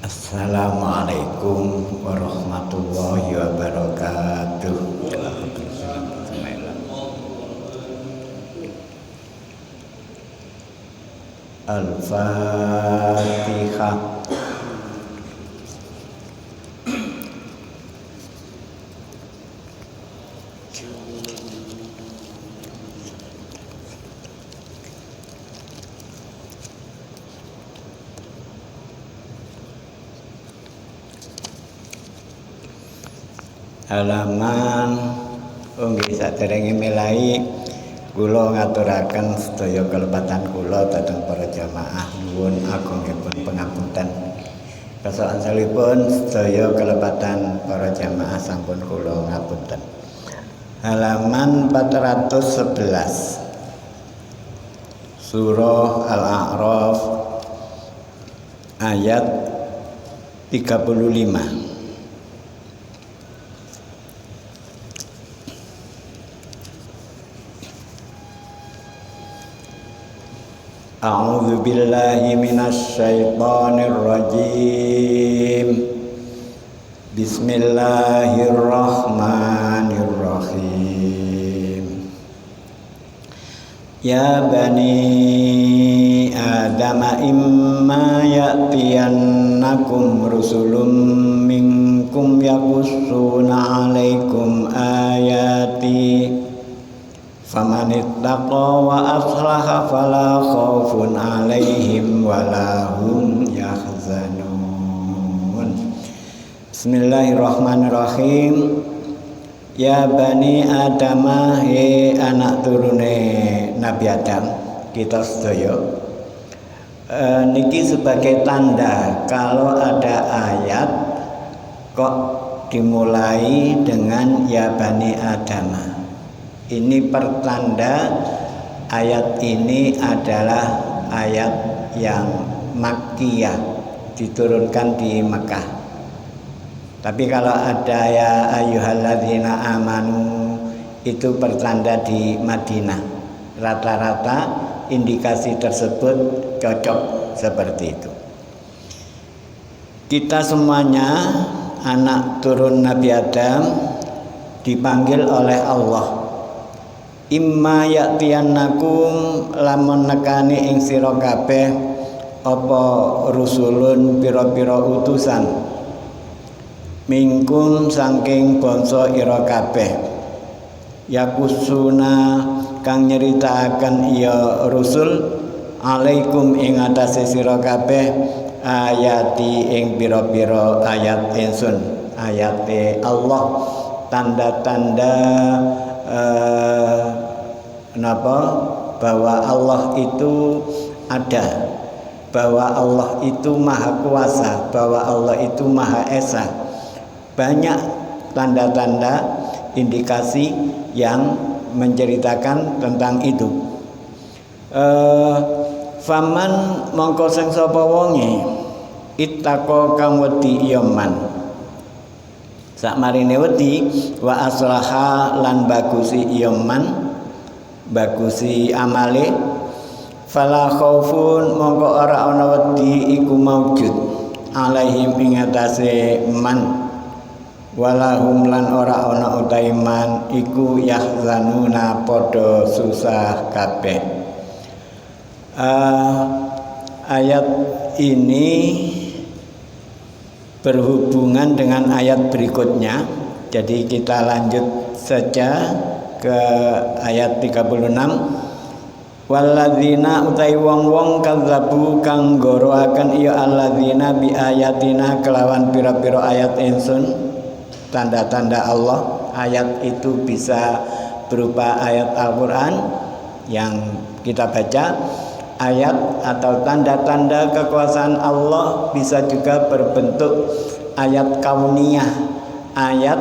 Assalamualaikum warahmatullahi wabarakatuh. Al-Fatihah. Halaman nggih saderenge milai kula ngaturaken sedaya kelepatan kula dhateng para jamaah nuwun agungipun pangapunten. Kasawansalipun sedaya kelepatan para jamaah sampun kula ngapunten. Halaman 411 Surah Al-A'raf ayat 35. A'udzu billahi minasy syaithanir rajim. Bismillahirrahmanirrahim. Ya bani Adam imma ya'tiyannakum rusulun minkum yaqussuna 'alaikum ayati faman ittaqa wa aslaha fala khaufun 'alaihim wala hum yahzanun. Bismillahirrahmanirrahim. Ya bani Adam, he anak turune Nabi Adam, kita sedaya niki sebagai tanda kalau ada ayat kok dimulai dengan ya bani Adam. Ini pertanda ayat ini adalah ayat yang Makkiyah, diturunkan di Mekah. Tapi kalau ada ya ayyuhalladzina amanu itu pertanda di Madinah. Rata-rata indikasi tersebut cocok seperti itu. Kita semuanya anak turun Nabi Adam dipanggil oleh Allah. Imma ya'tiyannakum lamun nekani ing sira kabeh apa rusulun pira-pira utusan mingkum saking bangsa ira kabeh yakusuna kang nyeritakaken iya rusul alaikum ing atase sira kabeh ayati ing pira-pira ayat ingsun ayate Allah tanda-tanda bahwa Allah itu ada, bahwa Allah itu maha kuasa, bahwa Allah itu maha esa. Banyak tanda-tanda indikasi yang menceritakan tentang itu. Faman mongko sing sapa wonge ittaqo kang wedi yaman sakmarine wedi wa aslaha lan bagusi yaman bagusi amale fala khaufun mongko ora ana wedi iku maujud alaihim ing atase man walahum lan ora ana utahe man iku yahzanuna padha susah kabeh. Ayat ini berhubungan dengan ayat berikutnya. Jadi kita lanjut saja ke ayat 36. Walladzina utai wong-wong kadzabu kang goroaken ya alladzina bi ayatina kelawan pira-pira ayat ingsun tanda-tanda Allah. Ayat itu bisa berupa ayat Al-Qur'an yang kita baca, ayat atau tanda-tanda kekuasaan Allah bisa juga berbentuk ayat kauniyah, ayat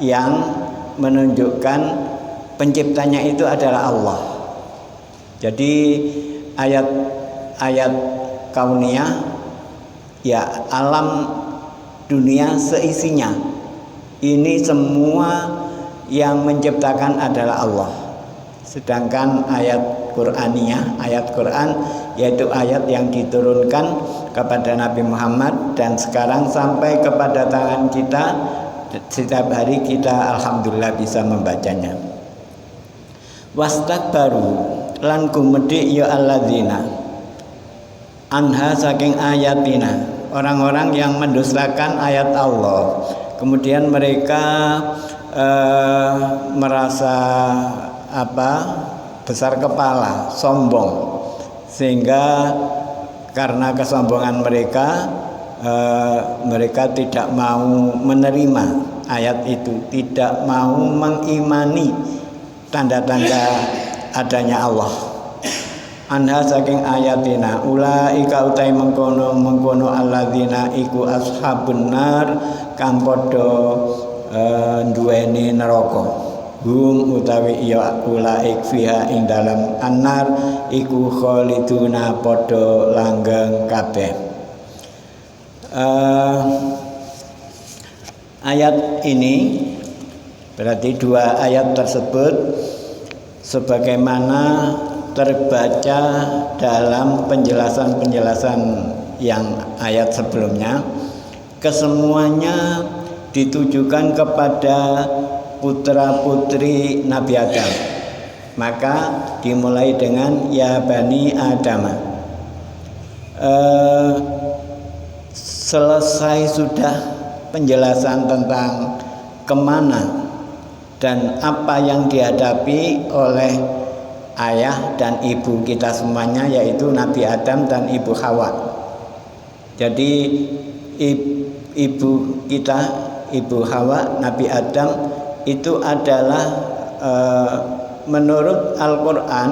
yang menunjukkan penciptanya itu adalah Allah. Jadi ayat-ayat kauniyah ya alam dunia seisinya ini semua yang menciptakan adalah Allah. Sedangkan ayat Qur'aniyah, ayat Quran yaitu ayat yang diturunkan kepada Nabi Muhammad dan sekarang sampai kepada tangan kita, setiap hari kita alhamdulillah bisa membacanya. Wastakbaru lan gumedhe ya alladzina anha saking ayatina, orang-orang yang mendustakan ayat Allah. Kemudian mereka merasa besar kepala, sombong, sehingga karena kesombongan mereka tidak mau menerima ayat itu, tidak mau mengimani tanda-tanda adanya Allah. Anha saking ayatina ulaika utai mengkono alladzina iku ashabun nar kang padha duweni neraka. Hum utawi ya ulaik fiha ing dalam annar iku khaliduna padha langgeng kabeh. Ayat ini berarti dua ayat tersebut sebagaimana terbaca dalam penjelasan-penjelasan yang ayat sebelumnya, kesemuanya ditujukan kepada putra-putri Nabi Adam. Maka dimulai dengan ya bani Adam. Selesai sudah penjelasan tentang kemana dan apa yang dihadapi oleh ayah dan ibu kita semuanya, yaitu Nabi Adam dan ibu Hawa. Jadi ibu kita, ibu Hawa, Nabi Adam itu adalah menurut Al-Quran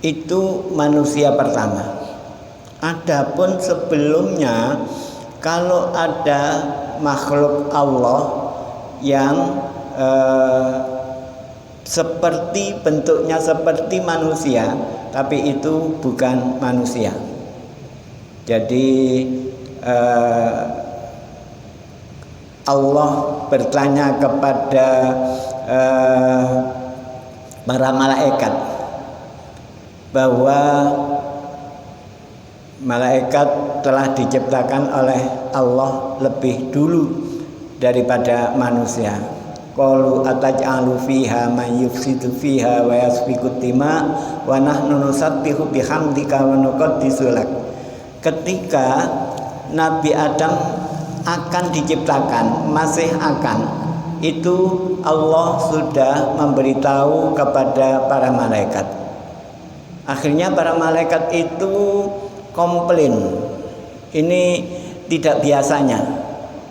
itu manusia pertama. Adapun sebelumnya kalau ada makhluk Allah yang seperti bentuknya seperti manusia, tapi itu bukan manusia. Jadi Allah bertanya kepada para malaikat bahwa malaikat telah diciptakan oleh Allah lebih dulu daripada manusia. Qalu ataj'alu fiha man yufsidu fiha wa yasfiku dima wa nahnu nusabbihu bihamdika wa nuqaddisu lak. Ketika Nabi Adam akan diciptakan, masih akan, itu Allah sudah memberitahu kepada para malaikat. Akhirnya para malaikat itu komplain, ini tidak biasanya.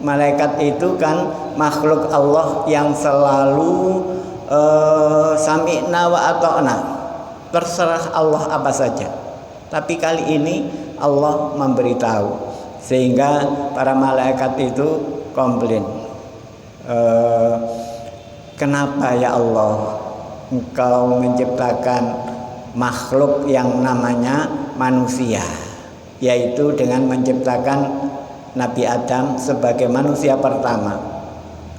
Malaikat itu kan makhluk Allah yang selalu sami'na wa ata'na, terserah Allah apa saja. Tapi kali ini Allah memberitahu, sehingga para malaikat itu komplain, kenapa ya Allah Engkau menciptakan makhluk yang namanya manusia, yaitu dengan menciptakan Nabi Adam sebagai manusia pertama.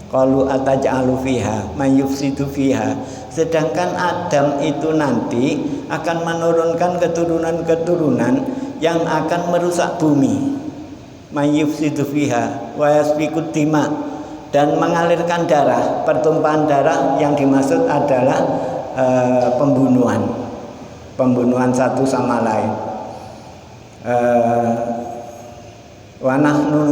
Qalu ataj'alu fiha man yufsidu fiha, sedangkan Adam itu nanti akan menurunkan keturunan-keturunan yang akan merusak bumi. Man yufsidu fiha wa yasfiku dima, dan mengalirkan darah, pertumpahan darah yang dimaksud adalah pembunuhan satu sama lain. Wa nahnu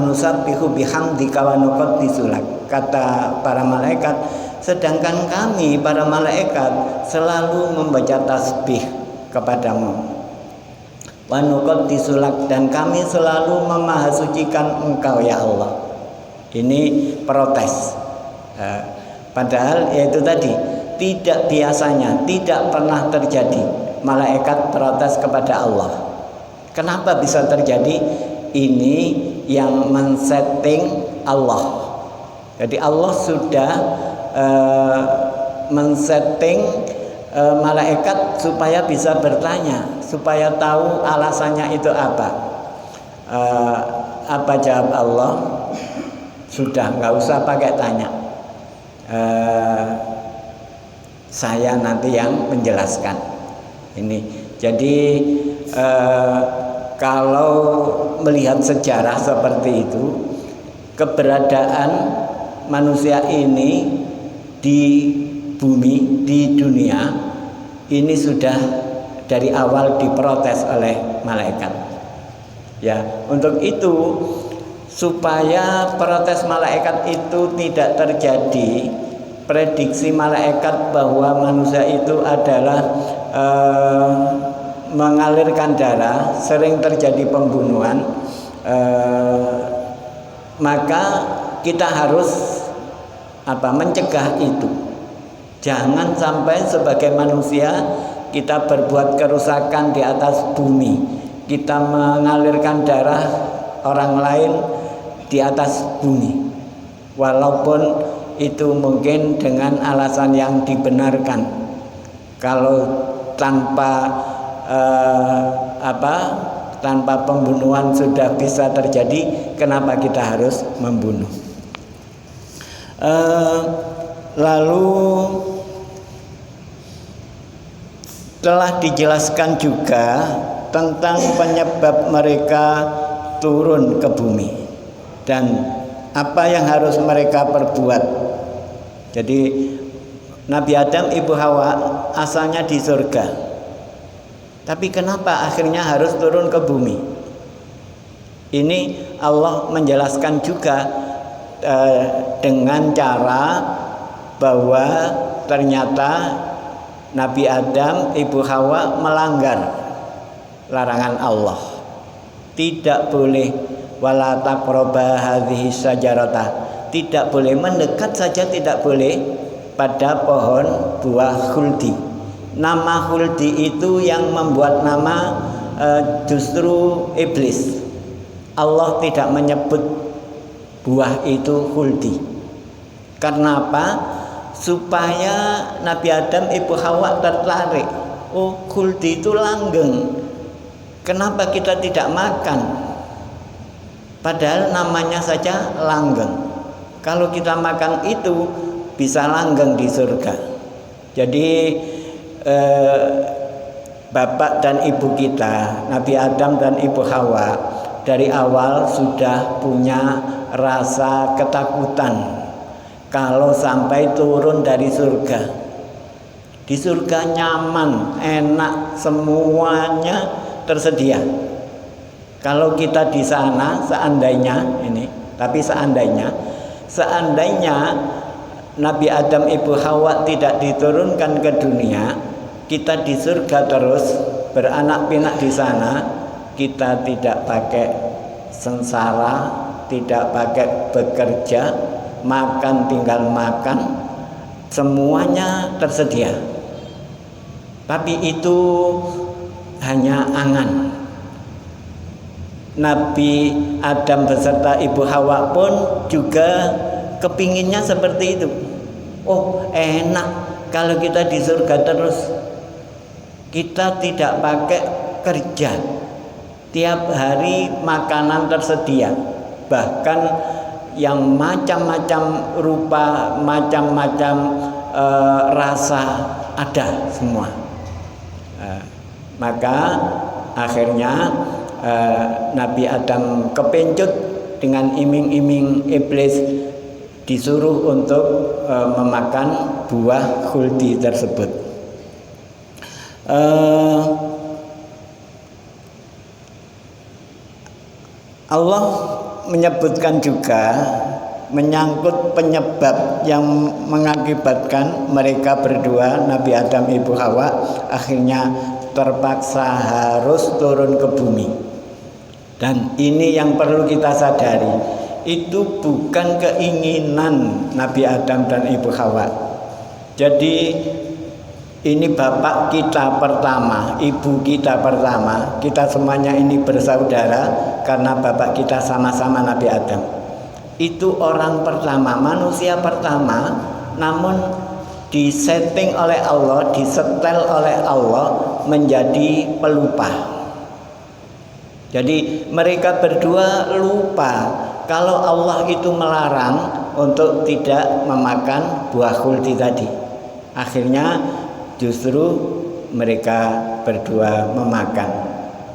nusabbihu bihamdika wa nuqaddisu lak, kata para malaikat, sedangkan kami para malaikat selalu membaca tasbih kepadamu. Wa nuqaddisu lak, dan kami selalu memahasucikan Engkau ya Allah. Ini protes. Padahal yaitu tadi tidak biasanya, tidak pernah terjadi malaikat protes kepada Allah. Kenapa bisa terjadi? Ini yang men-setting Allah. Jadi Allah sudah men-setting malaikat supaya bisa bertanya, supaya tahu alasannya itu apa. Apa jawab Allah? Sudah, nggak usah pakai tanya. saya nanti yang menjelaskan. Ini jadi kalau melihat sejarah seperti itu, keberadaan manusia ini di bumi, di dunia ini sudah dari awal diprotes oleh malaikat. Ya, untuk itu supaya protes malaikat itu tidak terjadi, prediksi malaikat bahwa manusia itu adalah mengalirkan darah, sering terjadi pembunuhan, maka kita harus mencegah itu. Jangan sampai sebagai manusia kita berbuat kerusakan di atas bumi, kita mengalirkan darah orang lain di atas bumi, walaupun itu mungkin dengan alasan yang dibenarkan. Kalau tanpa tanpa pembunuhan sudah bisa terjadi, kenapa kita harus membunuh? Lalu telah dijelaskan juga tentang penyebab mereka turun ke bumi dan apa yang harus mereka perbuat. Jadi Nabi Adam, Ibu Hawa asalnya di surga, tapi kenapa akhirnya harus turun ke bumi? Ini Allah menjelaskan juga dengan cara bahwa ternyata Nabi Adam, Ibu Hawa melanggar larangan Allah. Tidak boleh wala taqraba hadhihi syajarata. Tidak boleh mendekat saja, tidak boleh pada pohon buah khuldi. Nama khuldi itu yang membuat nama justru iblis. Allah tidak menyebut buah itu khuldi. Karena apa? Supaya Nabi Adam, Ibu Hawa tertarik. Oh, khuldi itu langgeng. Kenapa kita tidak makan? Padahal namanya saja langgeng. Kalau kita makan itu bisa langgeng di surga. Jadi bapak dan ibu kita, Nabi Adam dan Ibu Hawa, dari awal sudah punya rasa ketakutan kalau sampai turun dari surga. Di surga nyaman, enak, semuanya tersedia. Kalau kita di sana, seandainya Nabi Adam, Ibu Hawa tidak diturunkan ke dunia, kita di surga terus beranak pinak di sana, kita tidak pakai sengsara, tidak pakai bekerja, makan tinggal makan, semuanya tersedia. Tapi itu hanya angan. Nabi Adam beserta Ibu Hawa pun juga kepinginnya seperti itu. Oh, enak kalau kita di surga terus, kita tidak pakai kerja, tiap hari makanan tersedia, bahkan yang macam-macam rupa, macam-macam rasa ada semua. Maka akhirnya Nabi Adam kepencut dengan iming-iming iblis, disuruh untuk memakan buah khuldi tersebut. Allah menyebutkan juga menyangkut penyebab yang mengakibatkan mereka berdua, Nabi Adam, Ibu Hawa, akhirnya terpaksa harus turun ke bumi. Dan ini yang perlu kita sadari, itu bukan keinginan Nabi Adam dan Ibu Hawa. Jadi ini bapak kita pertama, ibu kita pertama, kita semuanya ini bersaudara karena bapak kita sama-sama Nabi Adam. Itu orang pertama, manusia pertama, namun disetting oleh Allah, disetel oleh Allah menjadi pelupa. Jadi mereka berdua lupa kalau Allah itu melarang untuk tidak memakan buah khuldi tadi. Akhirnya justru mereka berdua memakan.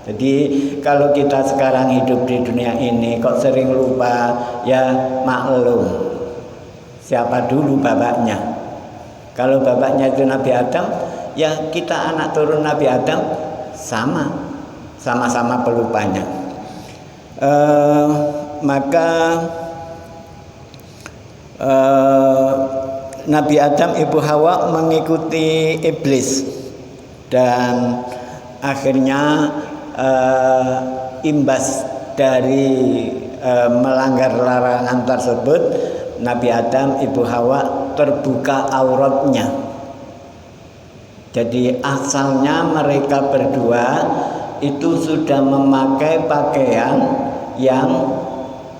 Jadi kalau kita sekarang hidup di dunia ini kok sering lupa, ya maklum siapa dulu bapaknya. Kalau bapaknya itu Nabi Adam, ya kita anak turun Nabi Adam sama-sama pelupanya. Maka Nabi Adam, Ibu Hawa mengikuti iblis dan akhirnya imbas dari melanggar larangan tersebut, Nabi Adam, Ibu Hawa terbuka auratnya. Jadi asalnya mereka berdua itu sudah memakai pakaian yang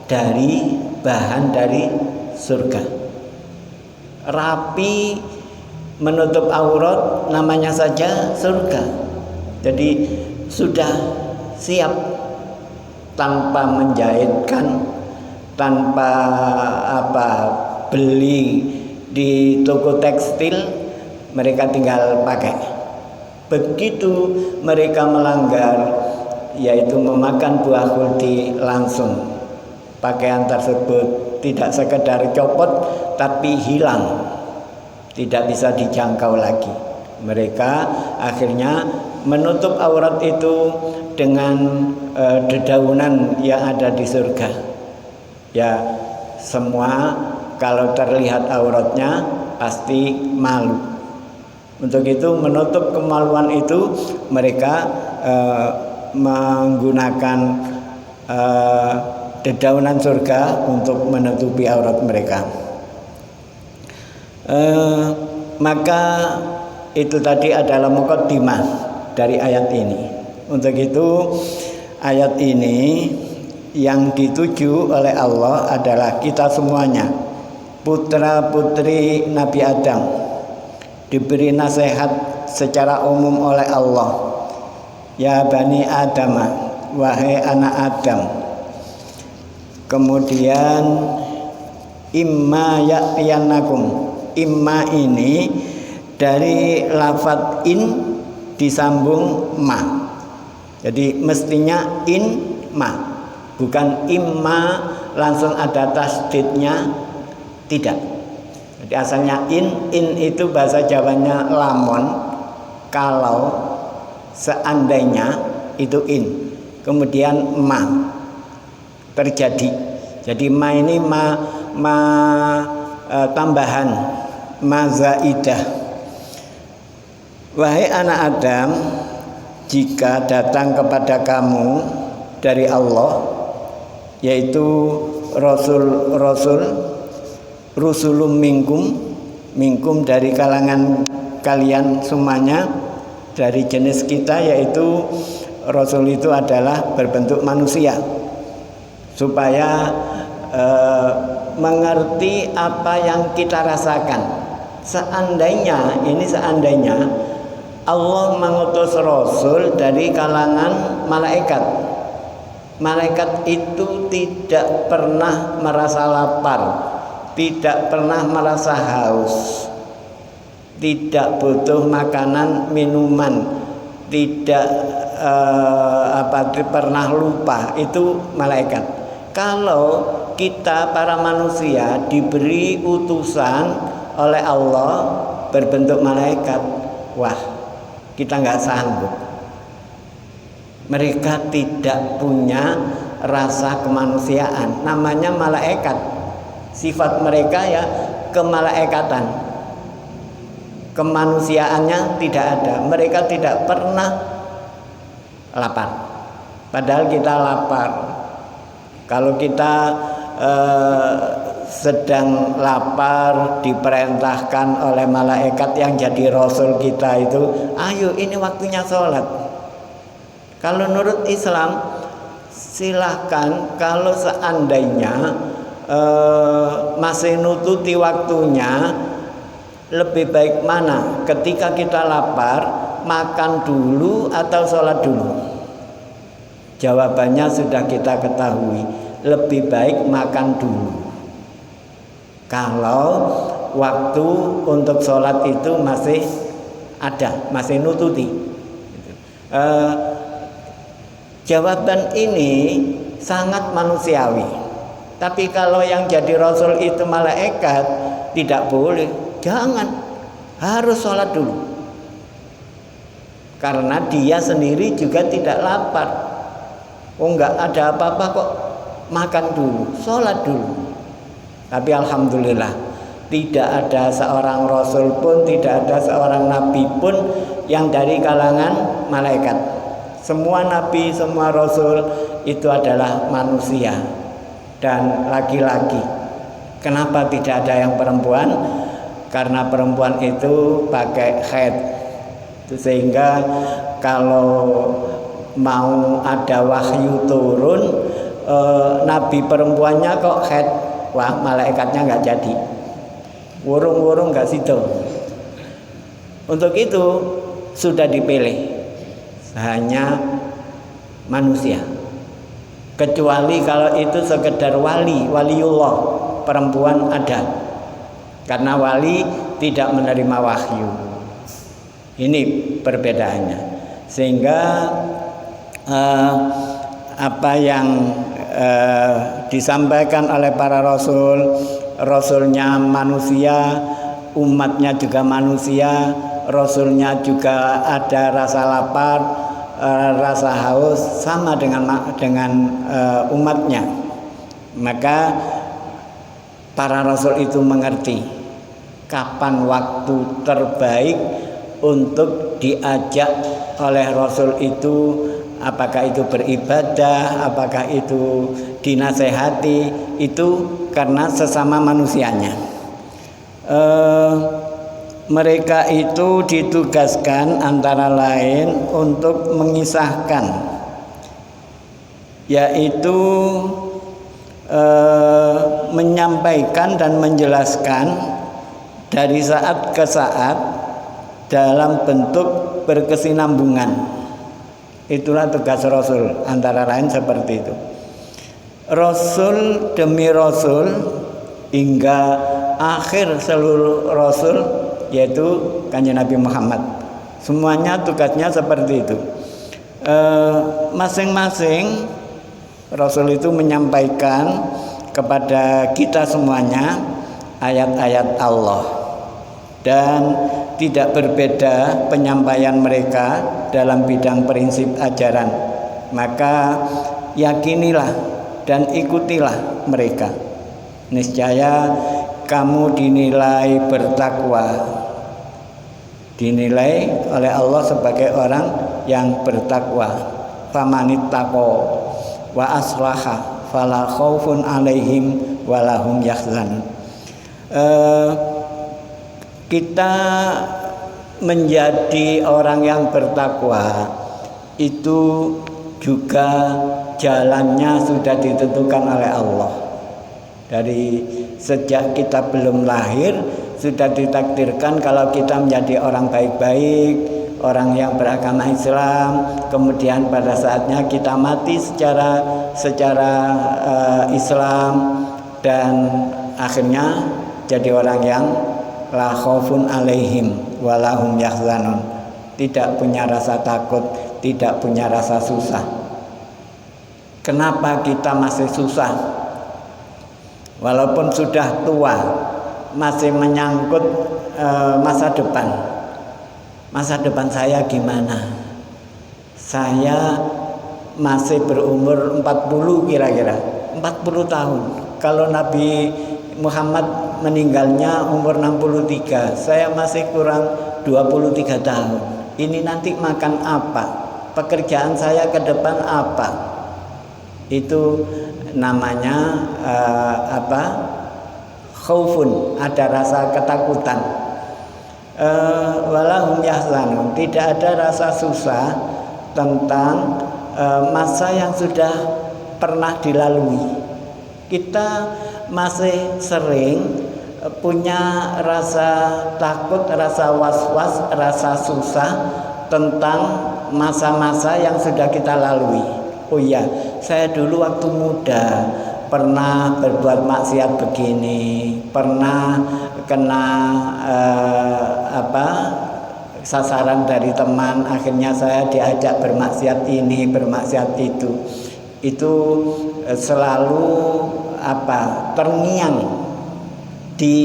dari bahan dari surga, rapi, menutup aurat, namanya saja surga. Jadi sudah siap, tanpa menjahitkan, tanpa beli di toko tekstil, mereka tinggal pakai. Begitu mereka melanggar, yaitu memakan buah khuldi, langsung pakaian tersebut tidak sekedar copot tapi hilang, tidak bisa dijangkau lagi. Mereka akhirnya menutup aurat itu dengan dedaunan yang ada di surga. Ya, semua kalau terlihat auratnya pasti malu. Untuk itu menutup kemaluan itu mereka menggunakan dedaunan surga untuk menutupi aurat mereka. Maka itu tadi adalah muqaddimah dari ayat ini. Untuk itu ayat ini yang dituju oleh Allah adalah kita semuanya, putra putri Nabi Adam, diberi nasihat secara umum oleh Allah. Ya Bani Adam, wahai anak Adam. Kemudian imma ya'tiyannakum, imma ini dari lafadz in disambung ma. Jadi mestinya in ma, bukan imma langsung ada tasdidnya, tidak. Jadi asalnya in itu bahasa Jawanya lamon, kalau, seandainya, itu in. Kemudian ma terjadi. Jadi ma ini tambahan, ma zaidah. Wahai anak Adam, jika datang kepada kamu dari Allah, yaitu rusulum minkum dari kalangan kalian semuanya, dari jenis kita, yaitu Rasul itu adalah berbentuk manusia, supaya mengerti apa yang kita rasakan. Seandainya Allah mengutus Rasul dari kalangan malaikat, malaikat itu tidak pernah merasa lapar, tidak pernah merasa haus, tidak butuh makanan minuman, tidak pernah lupa. Itu malaikat. Kalau kita para manusia diberi utusan oleh Allah berbentuk malaikat, wah, kita nggak sanggup. Mereka tidak punya rasa kemanusiaan, namanya malaikat. Sifat mereka ya kemalaikatan, kemanusiaannya tidak ada. Mereka tidak pernah lapar, padahal kita lapar. Kalau kita sedang lapar, diperintahkan oleh malaikat yang jadi rasul kita itu, ayo ini waktunya sholat. Kalau menurut Islam silahkan, kalau seandainya masih nututi waktunya, lebih baik mana? Ketika kita lapar, makan dulu atau sholat dulu? Jawabannya sudah kita ketahui, lebih baik makan dulu. Kalau waktu untuk sholat itu masih ada, masih nututi. Jawaban ini sangat manusiawi. Tapi kalau yang jadi rasul itu malaikat, tidak boleh. Jangan, harus sholat dulu. Karena dia sendiri juga tidak lapar. Oh, enggak ada apa-apa kok, makan dulu, sholat dulu. Tapi alhamdulillah, tidak ada seorang rasul pun, tidak ada seorang nabi pun yang dari kalangan malaikat. Semua nabi, semua rasul itu adalah manusia dan laki-laki. Kenapa tidak ada yang perempuan? Karena perempuan itu pakai haid. Sehingga kalau mau ada wahyu turun, nabi perempuannya kok haid, wah malaikatnya nggak jadi, wurung-wurung nggak situ. Untuk itu sudah dipilih hanya manusia, kecuali kalau itu sekedar waliullah, perempuan ada, karena wali tidak menerima wahyu. Ini perbedaannya. Sehingga apa yang disampaikan oleh para rasul, rasulnya manusia, umatnya juga manusia, rasulnya juga ada rasa lapar, rasa haus, sama dengan umatnya. Maka para rasul itu mengerti kapan waktu terbaik untuk diajak oleh rasul itu, apakah itu beribadah, apakah itu dinasehati, itu karena sesama manusianya. Mereka itu ditugaskan antara lain untuk mengisahkan, yaitu menyampaikan dan menjelaskan dari saat ke saat dalam bentuk berkesinambungan. Itulah tugas rasul, antara lain seperti itu. Rasul demi rasul hingga akhir seluruh rasul, yaitu Kanjeng Nabi Muhammad. Semuanya tugasnya seperti itu. Masing-masing rasul itu menyampaikan kepada kita semuanya ayat-ayat Allah, dan tidak berbeda penyampaian mereka dalam bidang prinsip ajaran. Maka yakinilah dan ikutilah mereka. Niscaya kamu dinilai bertakwa, dinilai oleh Allah sebagai orang yang bertakwa. Famanittaqo wa aslaha fala khaufun alaihim walahum yahzanun. Kita menjadi orang yang bertakwa itu juga jalannya sudah ditentukan oleh Allah. Dari sejak kita belum lahir sudah ditakdirkan kalau kita menjadi orang baik-baik, orang yang beragama Islam, kemudian pada saatnya kita mati secara Islam, dan akhirnya jadi orang yang la khaufun alaihim walahum yahzanun, tidak punya rasa takut, tidak punya rasa susah. Kenapa kita masih susah? Walaupun sudah tua, masih menyangkut masa depan. Masa depan saya gimana? Saya masih berumur 40 kira-kira, 40 tahun. Kalau Nabi Muhammad meninggalnya umur 63, saya masih kurang 23 tahun. Ini nanti makan apa? Pekerjaan saya ke depan apa? Itu namanya khaufun, ada rasa ketakutan. Walahum yahzanun, tidak ada rasa susah tentang masa yang sudah pernah dilalui. Kita masih sering punya rasa takut, rasa was-was, rasa susah tentang masa-masa yang sudah kita lalui. Oh iya, saya dulu waktu muda pernah berbuat maksiat begini, pernah kena sasaran dari teman, akhirnya saya diajak bermaksiat ini, bermaksiat itu selalu terngiang di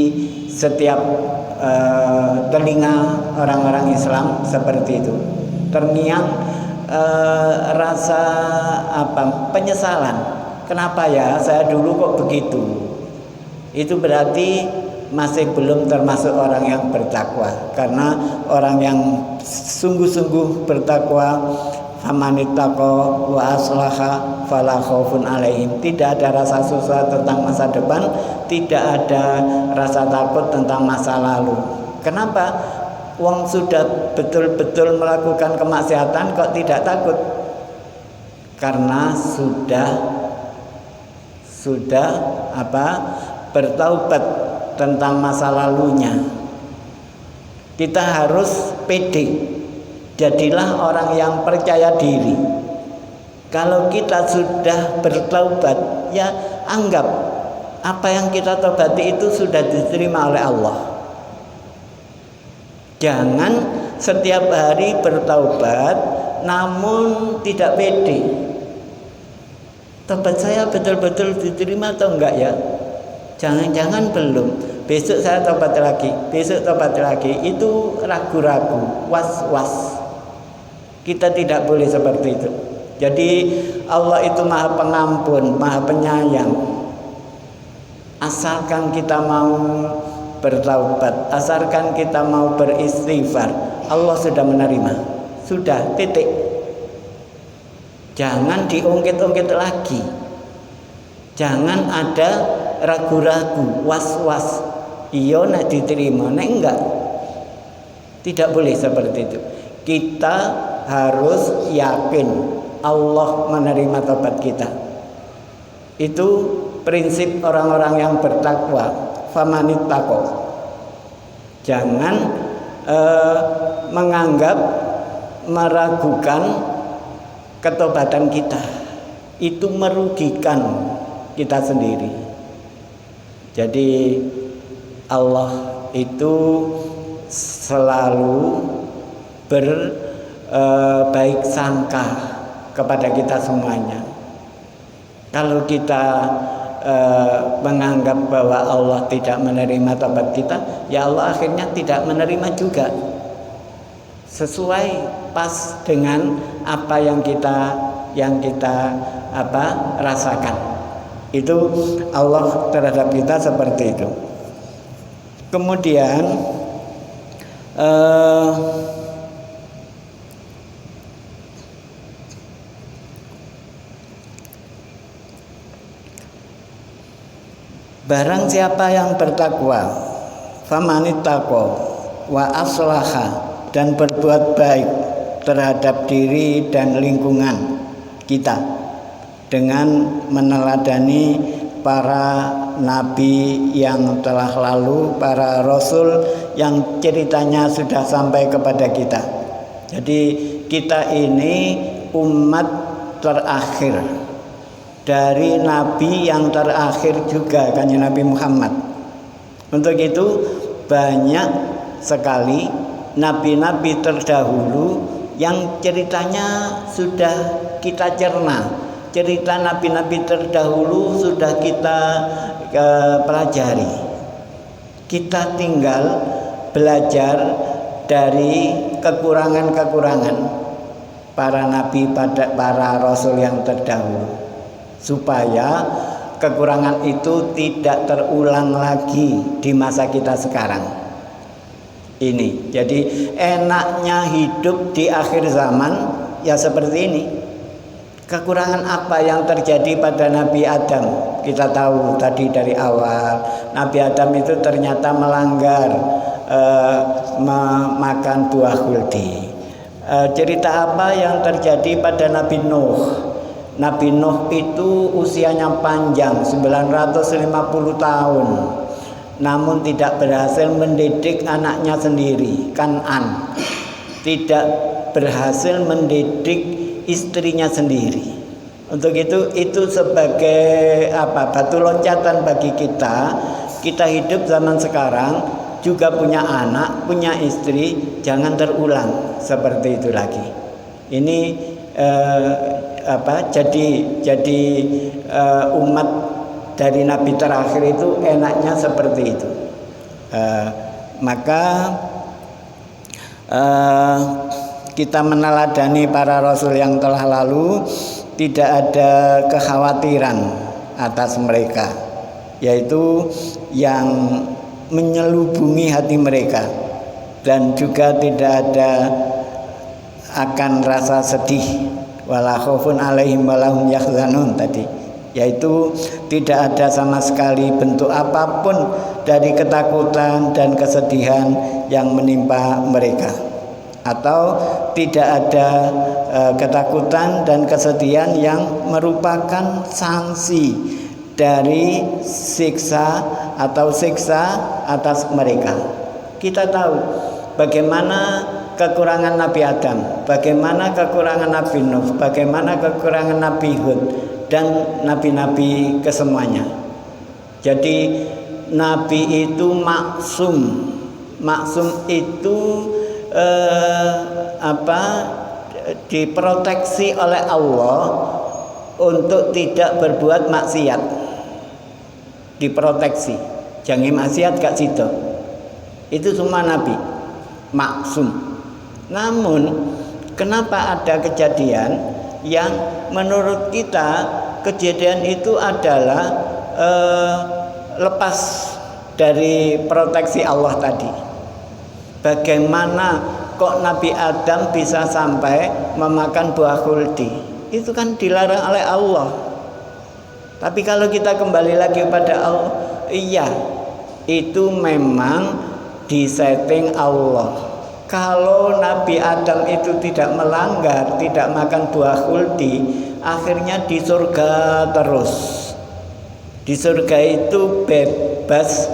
setiap telinga orang-orang Islam seperti itu, terngiang rasa penyesalan. Kenapa ya saya dulu kok begitu? Itu berarti masih belum termasuk orang yang bertakwa. Karena orang yang sungguh-sungguh bertakwa, famanittaqa wa aslaha fala khaufun alaihim, tidak ada rasa susah tentang masa depan, tidak ada rasa takut tentang masa lalu. Kenapa? Wong sudah betul-betul melakukan kemaksiatan kok tidak takut? Karena sudah bertaubat tentang masa lalunya. Kita harus pede. Jadilah orang yang percaya diri. Kalau kita sudah bertaubat, ya anggap apa yang kita taubati itu sudah diterima oleh Allah. Jangan setiap hari bertaubat namun tidak pede. Taubat saya betul-betul diterima atau enggak ya? Jangan-jangan belum. Besok saya taubat lagi, besok taubat lagi. Itu ragu-ragu, was-was. Kita tidak boleh seperti itu. Jadi Allah itu Maha Pengampun, Maha Penyayang. Asalkan kita mau bertaubat, asalkan kita mau beristighfar, Allah sudah menerima. Sudah, titik. Jangan diungkit-ungkit lagi. Jangan ada ragu-ragu, was-was. Iya nek diterima, nek enggak. Tidak boleh seperti itu. Kita harus yakin Allah menerima taubat kita. Itu prinsip orang-orang yang bertakwa. Famanittaqa. Jangan menganggap, meragukan ketobatan kita. Itu merugikan kita sendiri. Jadi Allah itu selalu berbaik sangka kepada kita semuanya. Kalau kita menganggap bahwa Allah tidak menerima taubat kita, ya Allah akhirnya tidak menerima juga. Sesuai pas dengan apa yang kita rasakan. Itu Allah terhadap kita seperti itu. Kemudian barang siapa yang bertakwa, famanittaqa wa aslaha, dan berbuat baik terhadap diri dan lingkungan kita dengan meneladani para nabi yang telah lalu, para rasul yang ceritanya sudah sampai kepada kita. Jadi kita ini umat terakhir dari nabi yang terakhir juga, Kanjeng Nabi Muhammad. Untuk itu banyak sekali nabi-nabi terdahulu yang ceritanya sudah kita cerna. Cerita nabi-nabi terdahulu sudah kita pelajari. Kita tinggal belajar dari kekurangan-kekurangan para nabi, para rasul yang terdahulu, supaya kekurangan itu tidak terulang lagi di masa kita sekarang ini. Jadi enaknya hidup di akhir zaman ya seperti ini. Kekurangan apa yang terjadi pada Nabi Adam? Kita tahu tadi dari awal, Nabi Adam itu ternyata melanggar memakan buah khuldi. Cerita apa yang terjadi pada Nabi Nuh? Nabi Nuh itu usianya panjang, 950 tahun. Namun tidak berhasil mendidik anaknya sendiri, Kan'an. Tidak berhasil mendidik istrinya sendiri. Untuk itu sebagai batu loncatan bagi kita. kita hidup zaman sekarang juga punya anak, punya istri, jangan terulang seperti itu lagi. Ini jadi umat dari Nabi terakhir itu enaknya seperti itu. Maka kita meneladani para rasul yang telah lalu, tidak ada kekhawatiran atas mereka, yaitu yang menyelubungi hati mereka, dan juga tidak ada akan rasa sedih, wala khaufun alaihim walahum yahzanun tadi, yaitu tidak ada sama sekali bentuk apapun dari ketakutan dan kesedihan yang menimpa mereka, atau tidak ada ketakutan dan kesedihan yang merupakan sanksi dari siksa atas mereka. Kita tahu bagaimana kekurangan Nabi Adam, bagaimana kekurangan Nabi Nuh, bagaimana kekurangan Nabi Hud dan nabi-nabi kesemuanya. Jadi Nabi itu maksum. Maksum itu diproteksi oleh Allah untuk tidak berbuat maksiat. Diproteksi, jangan maksiat gak situ. Itu semua Nabi maksum. Namun kenapa ada kejadian yang menurut kita kejadian itu adalah lepas dari proteksi Allah tadi? Bagaimana kok Nabi Adam bisa sampai memakan buah khuldi? Itu kan dilarang oleh Allah. Tapi kalau kita kembali lagi kepada Allah, iya, itu memang disetting Allah. Kalau Nabi Adam itu tidak melanggar, tidak makan buah khuldi, akhirnya di surga terus. Di surga itu bebas,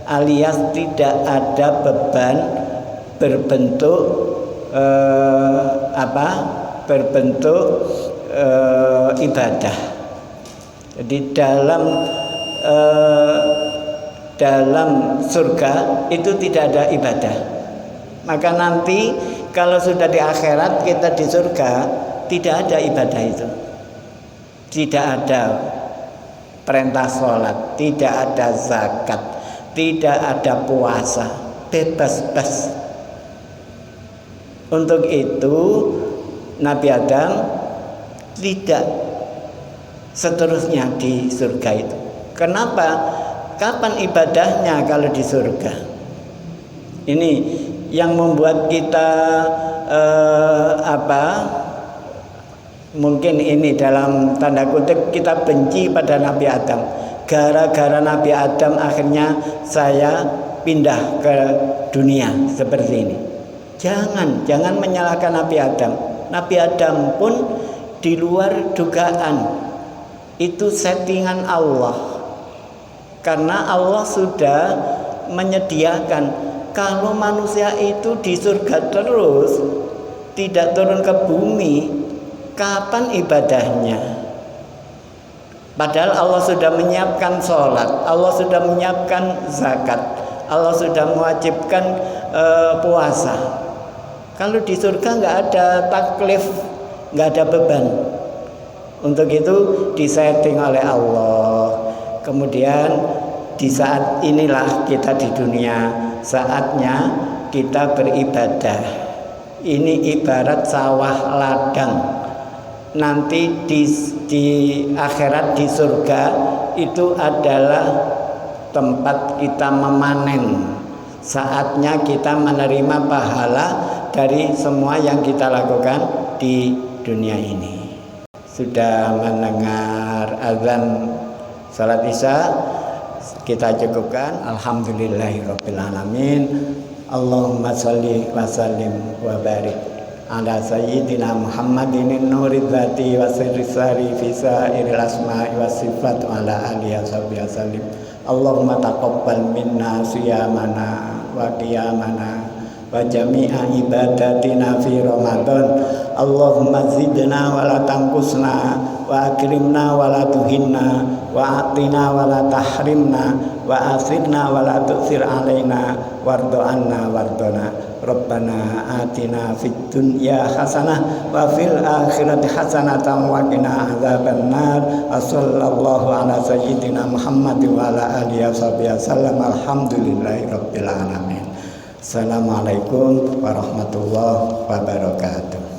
alias tidak ada beban berbentuk ibadah. Jadi dalam surga itu tidak ada ibadah. Maka nanti kalau sudah di akhirat, kita di surga, tidak ada ibadah itu. Tidak ada perintah sholat, tidak ada zakat, tidak ada puasa, bebas. Untuk itu Nabi Adam tidak seterusnya di surga itu. Kenapa? Kapan ibadahnya kalau di surga? Ini yang membuat kita mungkin ini dalam tanda kutip kita benci pada Nabi Adam. Gara-gara Nabi Adam akhirnya saya pindah ke dunia seperti ini. Jangan menyalahkan Nabi Adam. Nabi Adam pun di luar dugaan. Itu settingan Allah. Karena Allah sudah menyediakan kalau manusia itu di surga terus, tidak turun ke bumi, kapan ibadahnya? Padahal Allah sudah menyiapkan sholat, Allah sudah menyiapkan zakat, Allah sudah mewajibkan puasa. Kalau di surga nggak ada taklif, nggak ada beban. Untuk itu disetting oleh Allah. Kemudian di saat inilah kita di dunia, saatnya kita beribadah. Ini ibarat sawah ladang. Nanti di akhirat, di surga itu adalah tempat kita memanen. Saatnya kita menerima pahala dari semua yang kita lakukan di dunia ini. Sudah mendengar azan salat Isya, kita cukupkan. Alhamdulillahirabbil alamin. Allahumma sholli wa sallim wa barik ala sayyidina Muhammadin nurid dzati wa sirri sari fi sa'iril asma'i wa sifat wa ala alihi wa sallim. Allahumma taqabbal minna siyamana wa qiyamana wa jami'a ibadatina fi Ramadan. Allahumma zidna wa la tanqusna wa akrimna wa la tuhinna wa atina wa la tahrimna wa asirna wa la tu'sir alaina wardo anna wardona. Rabbana atina fid dunya hasanah wa fil akhirati hasanatan wa qina adzabannar. Sallallahu ala sayyidina Muhammad wa ala alihi wasallam. Alhamdulillahi rabbil alamin. Assalamualaikum warahmatullahi wabarakatuh.